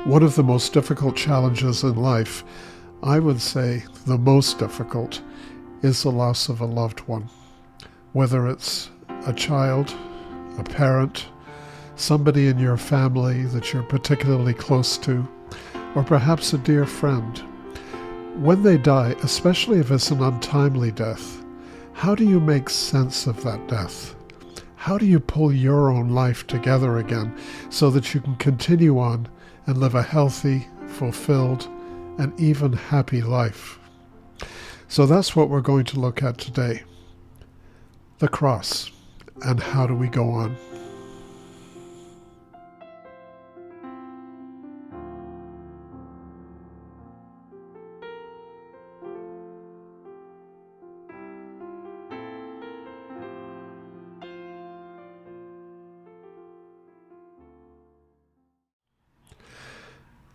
One of the most difficult challenges in life, I would say the most difficult, is the loss of a loved one. Whether it's a child, a parent, somebody in your family that you're particularly close to, or perhaps a dear friend. When they die, especially if it's an untimely death, how do you make sense of that death? How do you pull your own life together again so that you can continue on and live a healthy, fulfilled, and even happy life? So that's what we're going to look at today. The cross, and how do we go on?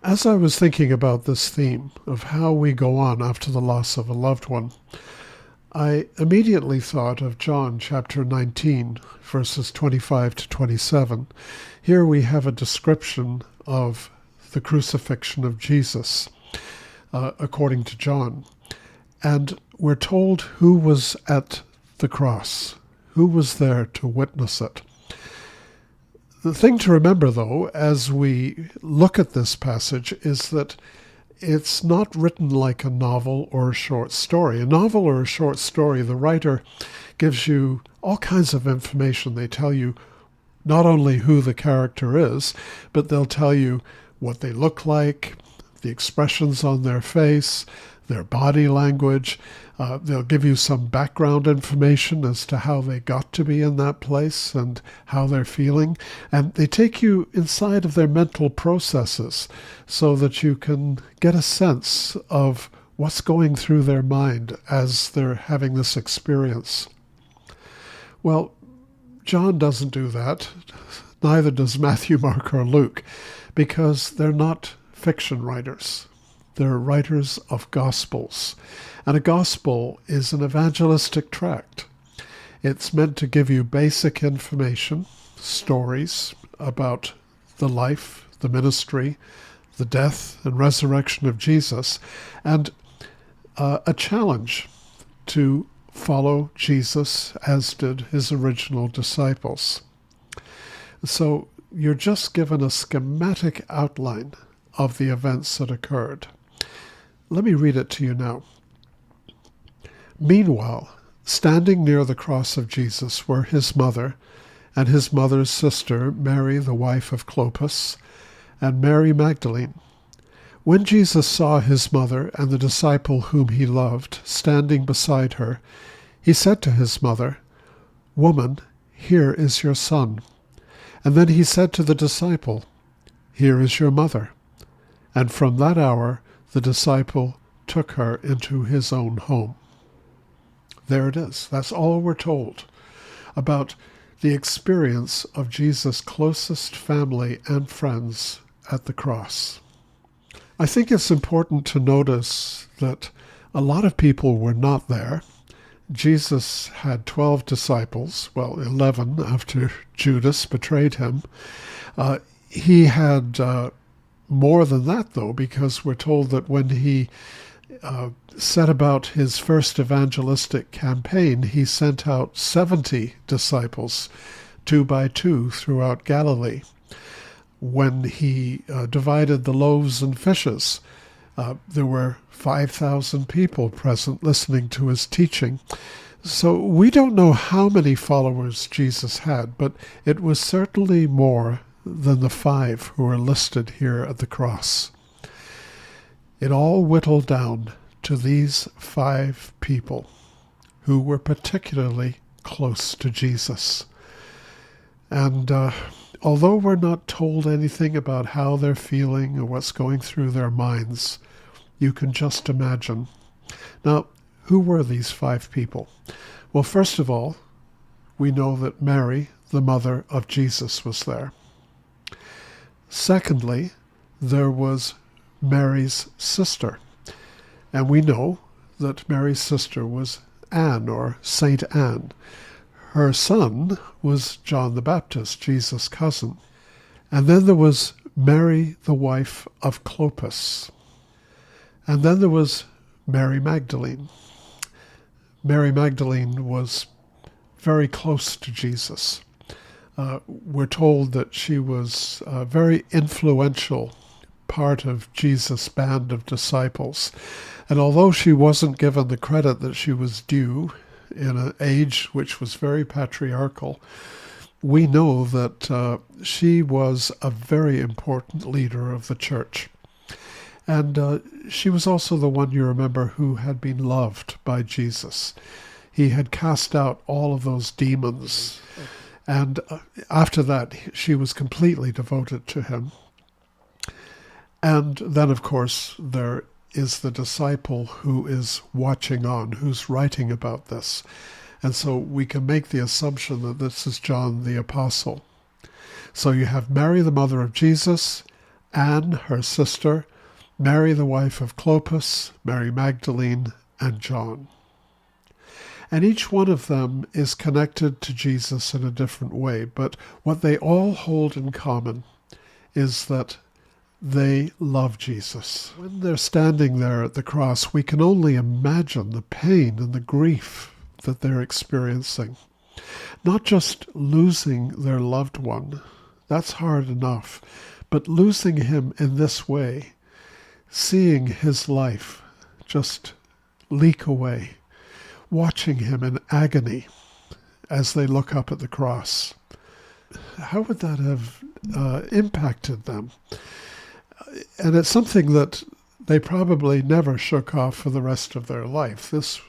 As I was thinking about this theme of how we go on after the loss of a loved one, I immediately thought of John chapter 19, verses 25 to 27. Here we have a description of the crucifixion of Jesus, according to John. And we're told who was at the cross, who was there to witness it. The thing to remember, though, as we look at this passage, is that it's not written like a novel or a short story. A novel or a short story, the writer gives you all kinds of information. They tell you not only who the character is, but they'll tell you what they look like, the expressions on their face, their body language. They'll give you some background information as to how they got to be in that place and how they're feeling. And they take you inside of their mental processes so that you can get a sense of what's going through their mind as they're having this experience. Well, John doesn't do that. Neither does Matthew, Mark, or Luke, because they're not fiction writers. They're writers of Gospels. And a Gospel is an evangelistic tract. It's meant to give you basic information, stories about the life, the ministry, the death and resurrection of Jesus, and a challenge to follow Jesus as did his original disciples. So you're just given a schematic outline of the events that occurred. Let me read it to you now. Meanwhile, standing near the cross of Jesus were his mother and his mother's sister, Mary, the wife of Clopas, and Mary Magdalene. When Jesus saw his mother and the disciple whom he loved standing beside her, he said to his mother, "Woman, here is your son." And then he said to the disciple, "Here is your mother." And from that hour, the disciple took her into his own home. There it is. That's all we're told about the experience of Jesus' closest family and friends at the cross. I think it's important to notice that a lot of people were not there. Jesus had 12 disciples, 11 after Judas betrayed him. He had more than that, though, because we're told that when he set about his first evangelistic campaign, he sent out 70 disciples, 2 by 2, throughout Galilee. When he divided the loaves and fishes, there were 5,000 people present listening to his teaching. So we don't know how many followers Jesus had, but it was certainly more than the 5 who are listed here at the cross. It all whittled down to these 5 people who were particularly close to Jesus. And although we're not told anything about how they're feeling or what's going through their minds, you can just imagine. Now, who were these 5 people? Well, first of all, we know that Mary, the mother of Jesus, was there. Secondly, there was Mary's sister. And we know that Mary's sister was Anne, or Saint Anne. Her son was John the Baptist, Jesus' cousin. And then there was Mary, the wife of Clopas. And then there was Mary Magdalene. Mary Magdalene was very close to Jesus. We're told that she was a very influential part of Jesus' band of disciples. And although she wasn't given the credit that she was due in an age which was very patriarchal, we know that she was a very important leader of the church. And she was also the one, you remember, who had been loved by Jesus. He had cast out all of those demons. And after that, she was completely devoted to him. And then, of course, there is the disciple who is watching on, who's writing about this. And so we can make the assumption that this is John the Apostle. So you have Mary, the mother of Jesus, Anne, her sister, Mary, the wife of Clopas, Mary Magdalene, and John. And each one of them is connected to Jesus in a different way, but what they all hold in common is that they love Jesus. When they're standing there at the cross, we can only imagine the pain and the grief that they're experiencing. Not just losing their loved one, that's hard enough, but losing him in this way, seeing his life just leak away, watching him in agony as they look up at the cross. How would that have impacted them? And it's something that they probably never shook off for the rest of their life. This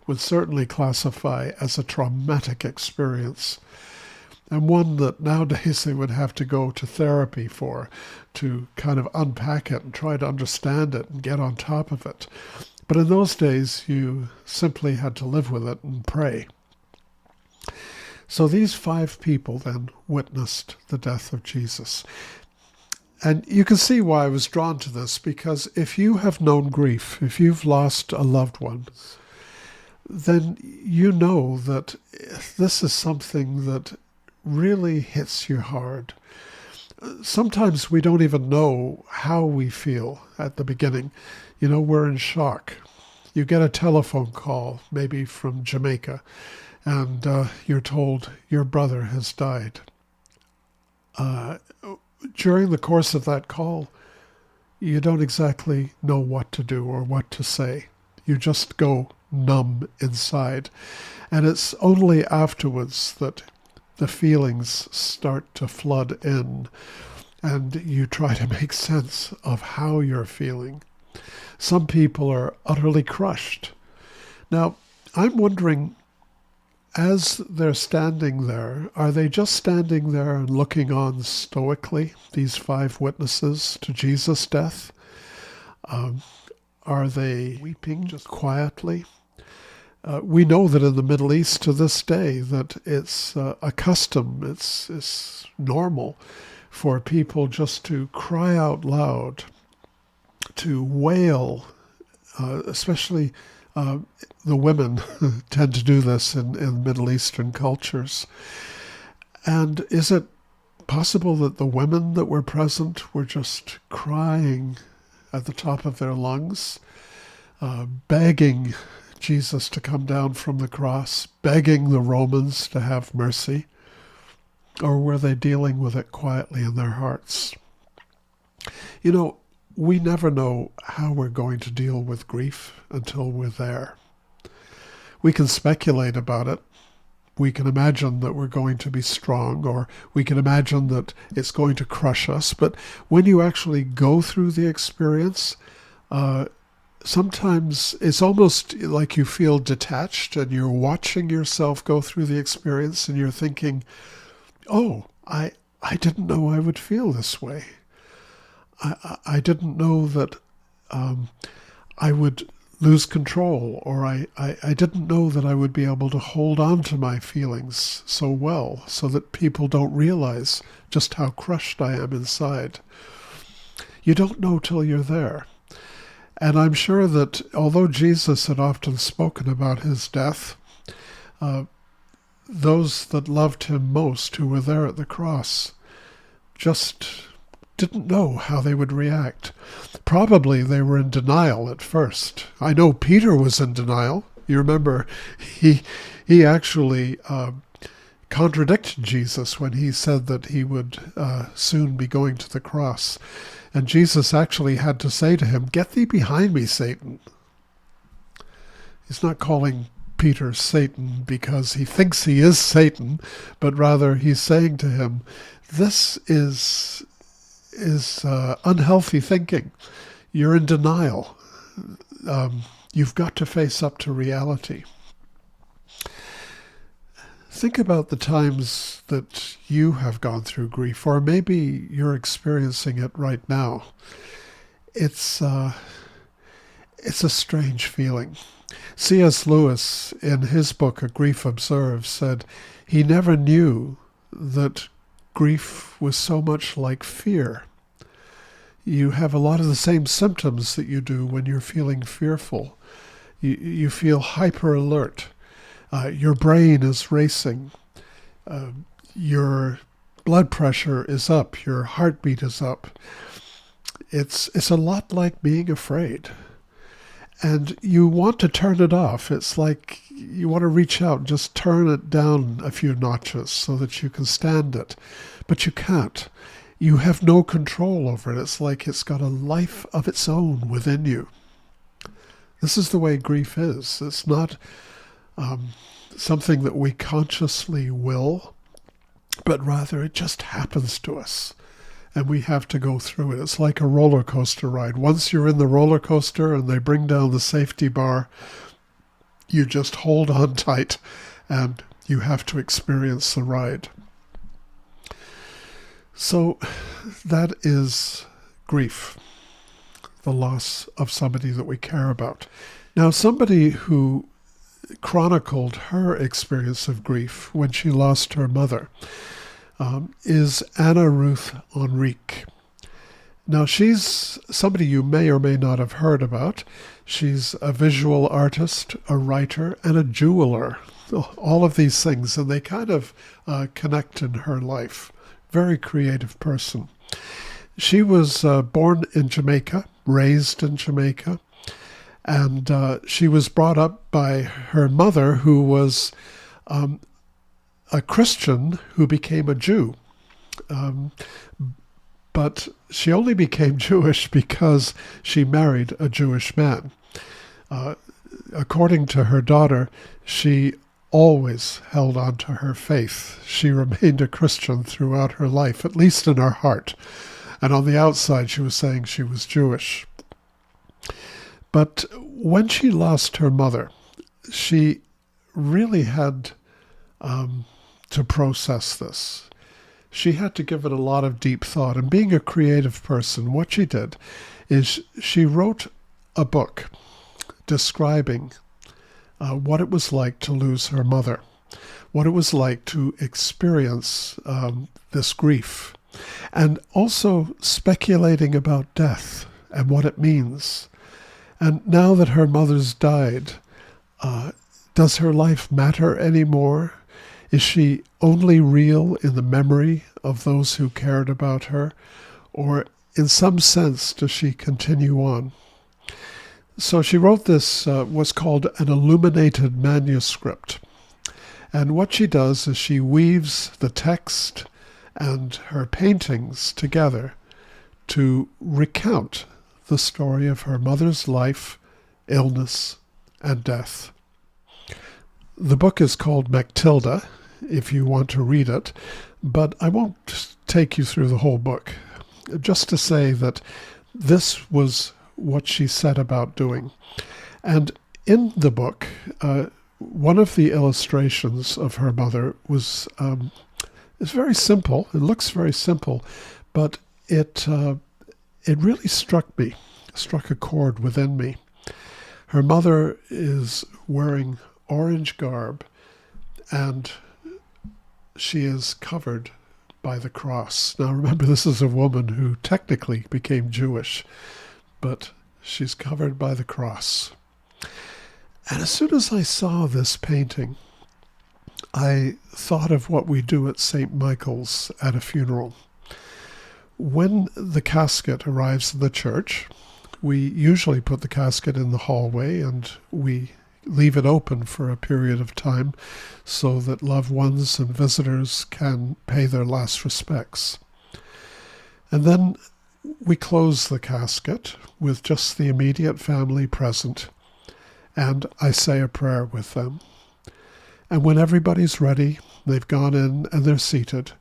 would certainly classify as a traumatic experience, and one that nowadays they would have to go to therapy for, to kind of unpack it and try to understand it and get on top of it. But in those days, you simply had to live with it and pray. So these 5 people then witnessed the death of Jesus. And you can see why I was drawn to this, because if you have known grief, if you've lost a loved one, then you know that this is something that really hits you hard. Sometimes we don't even know how we feel at the beginning. You know, we're in shock. You get a telephone call, maybe from Jamaica, and you're told your brother has died. During the course of that call, you don't exactly know what to do or what to say. You just go numb inside. And it's only afterwards that the feelings start to flood in, and you try to make sense of how you're feeling. Some people are utterly crushed. Now, I'm wondering, as they're standing there, are they just standing there and looking on stoically, these 5 witnesses to Jesus' death? Are they weeping just quietly? We know that in the Middle East to this day that it's a custom, it's normal for people just to cry out loud, to wail, especially the women tend to do this in Middle Eastern cultures. And is it possible that the women that were present were just crying at the top of their lungs, begging Jesus to come down from the cross, begging the Romans to have mercy? Or were they dealing with it quietly in their hearts? You know, we never know how we're going to deal with grief until we're there. We can speculate about it. We can imagine that we're going to be strong, or we can imagine that it's going to crush us. But when you actually go through the experience, sometimes it's almost like you feel detached and you're watching yourself go through the experience and you're thinking, oh, I didn't know I would feel this way. I didn't know that I would lose control, or I didn't know that I would be able to hold on to my feelings so well so that people don't realize just how crushed I am inside. You don't know till you're there. And I'm sure that although Jesus had often spoken about his death, those that loved him most, who were there at the cross, just didn't know how they would react. Probably they were in denial at first. I know Peter was in denial. You remember, he actually contradicted Jesus when he said that he would soon be going to the cross. And Jesus actually had to say to him, "Get thee behind me, Satan." He's not calling Peter Satan because he thinks he is Satan, but rather he's saying to him, this is unhealthy thinking. You're in denial. You've got to face up to reality. Think about the times that you have gone through grief, or maybe you're experiencing it right now. It's a strange feeling. C.S. Lewis, in his book, A Grief Observed, said he never knew that grief was so much like fear. You have a lot of the same symptoms that you do when you're feeling fearful. You feel hyper alert. Your brain is racing. Your blood pressure is up. Your heartbeat is up. It's a lot like being afraid. And you want to turn it off. It's like you want to reach out and just turn it down a few notches so that you can stand it. But you can't. You have no control over it. It's like it's got a life of its own within you. This is the way grief is. It's not something that we consciously will, but rather it just happens to us. And we have to go through it. It's like a roller coaster ride. Once you're in the roller coaster and they bring down the safety bar, you just hold on tight and you have to experience the ride. So that is grief, the loss of somebody that we care about. Now, somebody who chronicled her experience of grief when she lost her mother is Anna Ruth Enrique. Now, she's somebody you may or may not have heard about. She's a visual artist, a writer, and a jeweler. All of these things, and they kind of connect in her life. Very creative person. She was born in Jamaica, raised in Jamaica, and she was brought up by her mother, who was a Christian who became a Jew. But she only became Jewish because she married a Jewish man. According to her daughter, she always held on to her faith. She remained a Christian throughout her life, at least in her heart. And on the outside, she was saying she was Jewish. But when she lost her mother, she really had to process this. She had to give it a lot of deep thought. And being a creative person, what she did is she wrote a book describing what it was like to lose her mother, what it was like to experience this grief, and also speculating about death and what it means. And now that her mother's died, does her life matter anymore? Is she only real in the memory of those who cared about her? Or in some sense, does she continue on? So she wrote this, what's called an illuminated manuscript. And what she does is she weaves the text and her paintings together to recount the story of her mother's life, illness, and death. The book is called Matilda, if you want to read it, but I won't take you through the whole book. Just to say that this was what she set about doing. And in the book, one of the illustrations of her mother was it's very simple. It looks very simple, but it really struck a chord within me. Her mother is wearing orange garb, and she is covered by the cross. Now remember, this is a woman who technically became Jewish, but she's covered by the cross. And as soon as I saw this painting, I thought of what we do at St. Michael's at a funeral. When the casket arrives in the church, we usually put the casket in the hallway and we leave it open for a period of time so that loved ones and visitors can pay their last respects. And then we close the casket with just the immediate family present, and I say a prayer with them. And when everybody's ready, they've gone in and they're seated,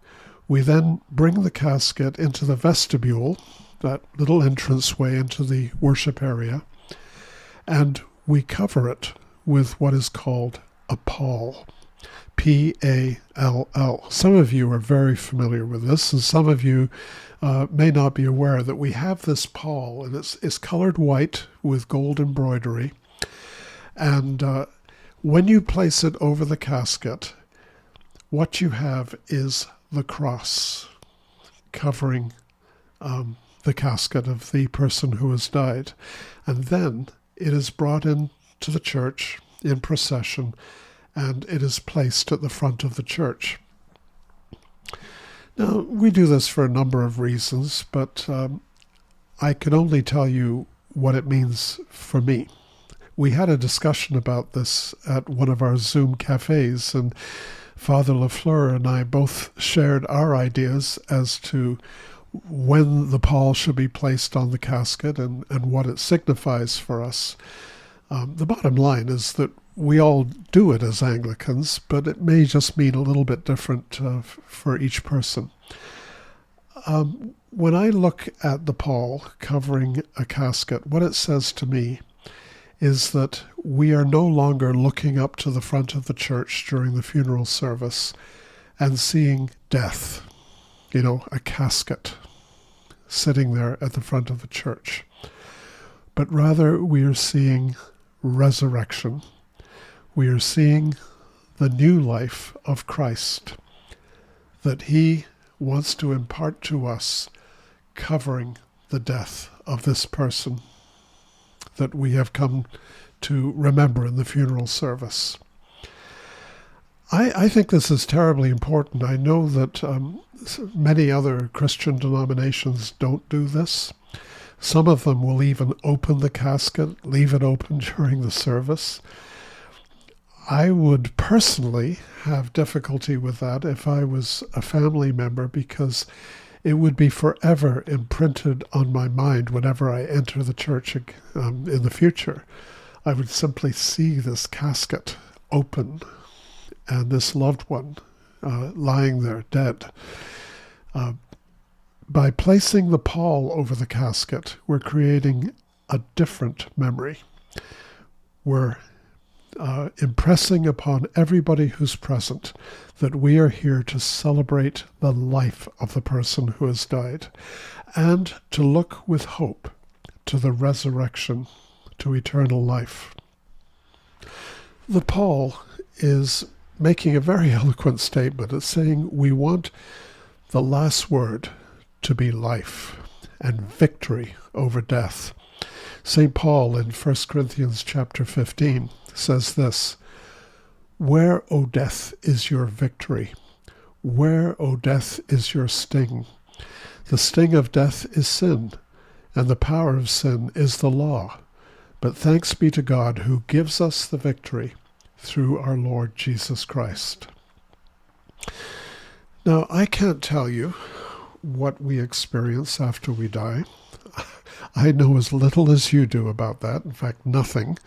we then bring the casket into the vestibule, that little entranceway into the worship area, and we cover it with what is called a pall. P-A-L-L. Some of you are very familiar with this, and some of you may not be aware that we have this pall, and it's colored white with gold embroidery. And when you place it over the casket, what you have is the cross covering the casket of the person who has died. And then it is brought into the church in procession, and it is placed at the front of the church. Now, we do this for a number of reasons, but I can only tell you what it means for me. We had a discussion about this at one of our Zoom cafes, and Father Lafleur and I both shared our ideas as to when the pall should be placed on the casket and what it signifies for us. The bottom line is that we all do it as Anglicans, but it may just mean a little bit different for each person. When I look at the pall covering a casket, what it says to me is that we are no longer looking up to the front of the church during the funeral service and seeing death, a casket sitting there at the front of the church. But rather we are seeing resurrection. We are seeing the new life of Christ that he wants to impart to us, covering the death of this person that we have come to remember in the funeral service. I think this is terribly important. I know that many other Christian denominations don't do this. Some of them will even open the casket, leave it open during the service. I would personally have difficulty with that if I was a family member, because it would be forever imprinted on my mind whenever I enter the church in the future. I would simply see this casket open and this loved one lying there dead. By placing the pall over the casket, we're creating a different memory. We're impressing upon everybody who's present that we are here to celebrate the life of the person who has died and to look with hope to the resurrection, to eternal life. The pall is making a very eloquent statement. It's saying we want the last word to be life and victory over death. St. Paul in 1 Corinthians chapter 15 says this: "Where, O death, is your victory? Where, O death, is your sting? The sting of death is sin, and the power of sin is the law. But thanks be to God who gives us the victory through our Lord Jesus Christ." Now, I can't tell you what we experience after we die. I know as little as you do about that. In fact, nothing.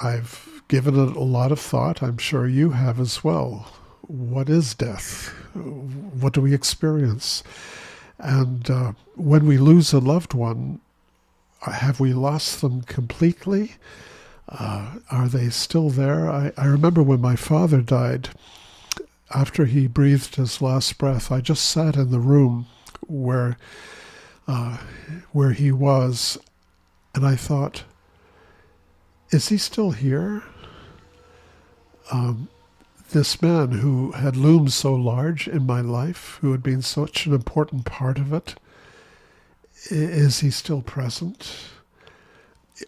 I've given it a lot of thought. I'm sure you have as well. What is death? What do we experience? And when we lose a loved one, have we lost them completely? Are they still there? I remember when my father died, after he breathed his last breath, I just sat in the room where he was, and I thought, is he still here? This man who had loomed so large in my life, who had been such an important part of it, is he still present?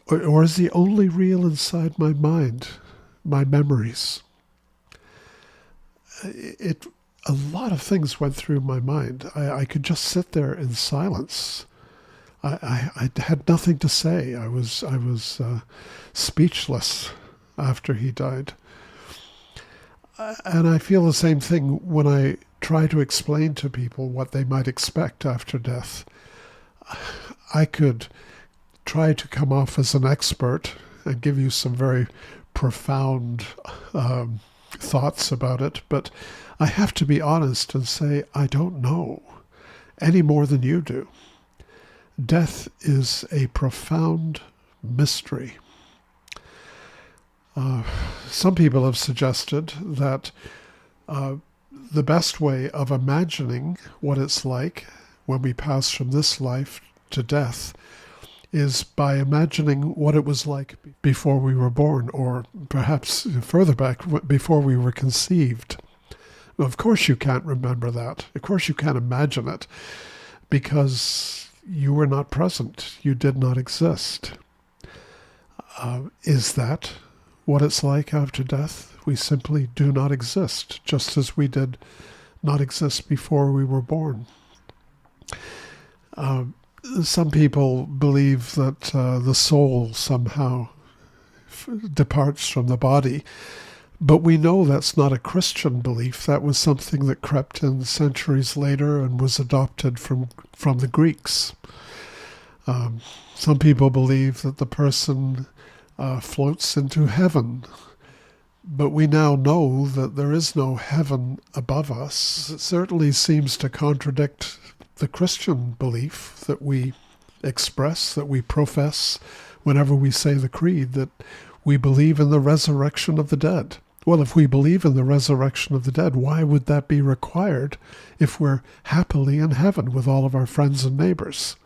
Or is he only real inside my mind, my memories? a lot of things went through my mind. I could just sit there in silence. I had nothing to say. I was speechless after he died. And I feel the same thing when I try to explain to people what they might expect after death. I could try to come off as an expert and give you some very profound thoughts about it, but I have to be honest and say I don't know any more than you do. Death is a profound mystery. Some people have suggested that the best way of imagining what it's like when we pass from this life to death is by imagining what it was like before we were born, or perhaps further back, before we were conceived. Well, of course you can't remember that. Of course you can't imagine it, because you were not present. You did not exist. Is that what it's like after death? We simply do not exist, just as we did not exist before we were born. Some people believe that the soul somehow departs from the body, but we know that's not a Christian belief. That was something that crept in centuries later and was adopted from the Greeks. Some people believe that the person floats into heaven, but we now know that there is no heaven above us. It certainly seems to contradict the Christian belief that we express, that we profess whenever we say the creed, that we believe in the resurrection of the dead. Well, if we believe in the resurrection of the dead, why would that be required if we're happily in heaven with all of our friends and neighbors?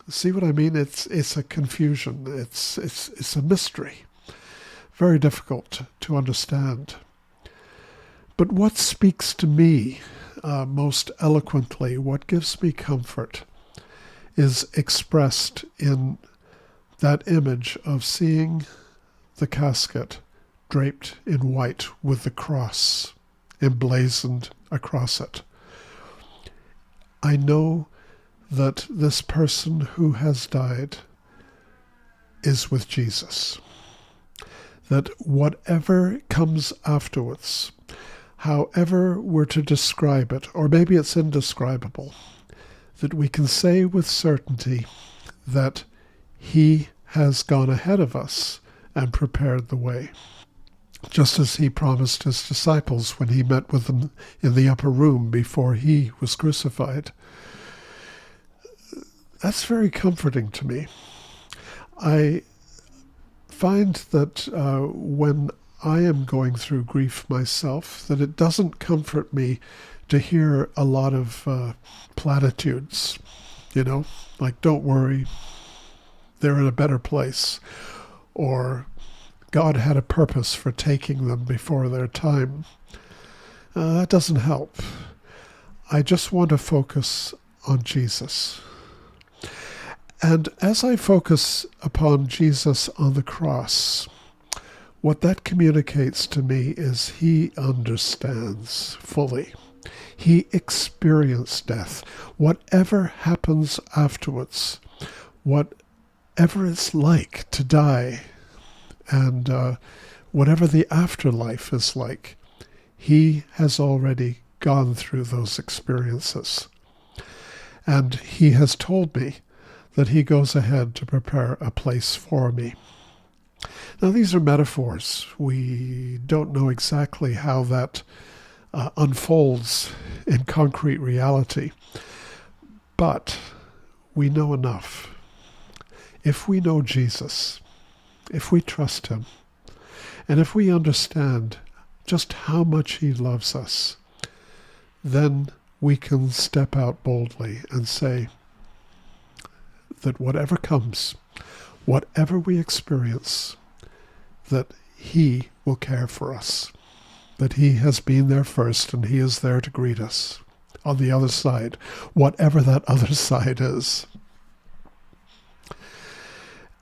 See what I mean? It's a confusion. It's a mystery. Very difficult to understand. But what speaks to me most eloquently, what gives me comfort, is expressed in that image of seeing the casket draped in white with the cross emblazoned across it. I know that this person who has died is with Jesus. That whatever comes afterwards, however we're to describe it, or maybe it's indescribable, that we can say with certainty that he has gone ahead of us and prepared the way, just as he promised his disciples when he met with them in the upper room before he was crucified. That's very comforting to me. I find that when I am going through grief myself, that it doesn't comfort me to hear a lot of platitudes, like, don't worry, they're in a better place, or God had a purpose for taking them before their time. That doesn't help. I just want to focus on Jesus. And as I focus upon Jesus on the cross, what that communicates to me is he understands fully. He experienced death. Whatever happens afterwards, whatever it's like to die, and whatever the afterlife is like, he has already gone through those experiences. And he has told me that he goes ahead to prepare a place for me. Now, these are metaphors. We don't know exactly how that unfolds in concrete reality, but we know enough. If we know Jesus, if we trust him, and if we understand just how much he loves us, then we can step out boldly and say that whatever comes, whatever we experience, that he will care for us, that he has been there first and he is there to greet us on the other side, whatever that other side is.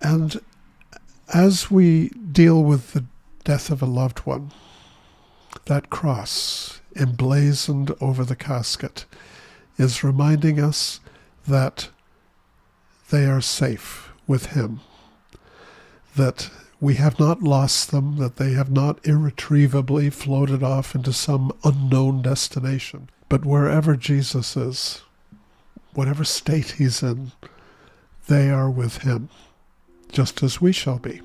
And as we deal with the death of a loved one, That cross emblazoned over the casket is reminding us that they are safe with him, that we have not lost them, that they have not irretrievably floated off into some unknown destination. But wherever Jesus is, whatever state he's in, they are with him, just as we shall be.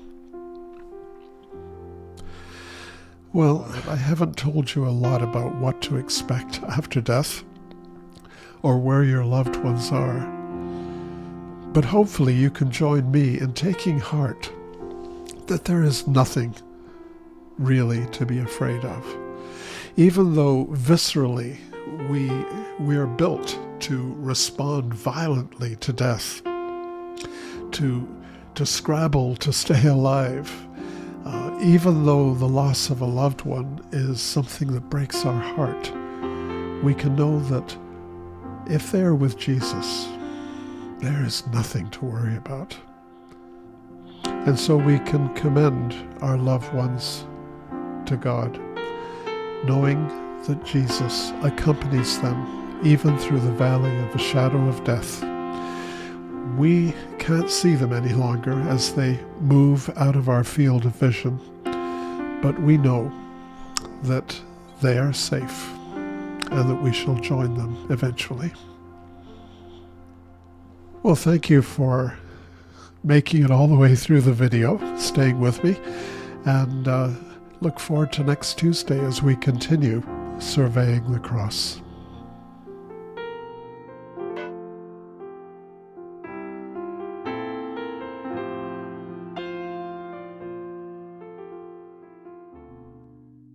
Well, I haven't told you a lot about what to expect after death, or where your loved ones are. But hopefully you can join me in taking heart that there is nothing really to be afraid of. Even though viscerally we are built to respond violently to death, to scrabble to stay alive, even though the loss of a loved one is something that breaks our heart, we can know that if they are with Jesus, there is nothing to worry about. And so we can commend our loved ones to God, knowing that Jesus accompanies them even through the valley of the shadow of death. We can't see them any longer as they move out of our field of vision, but we know that they are safe and that we shall join them eventually. Well, thank you for making it all the way through the video, staying with me, and look forward to next Tuesday as we continue surveying the cross.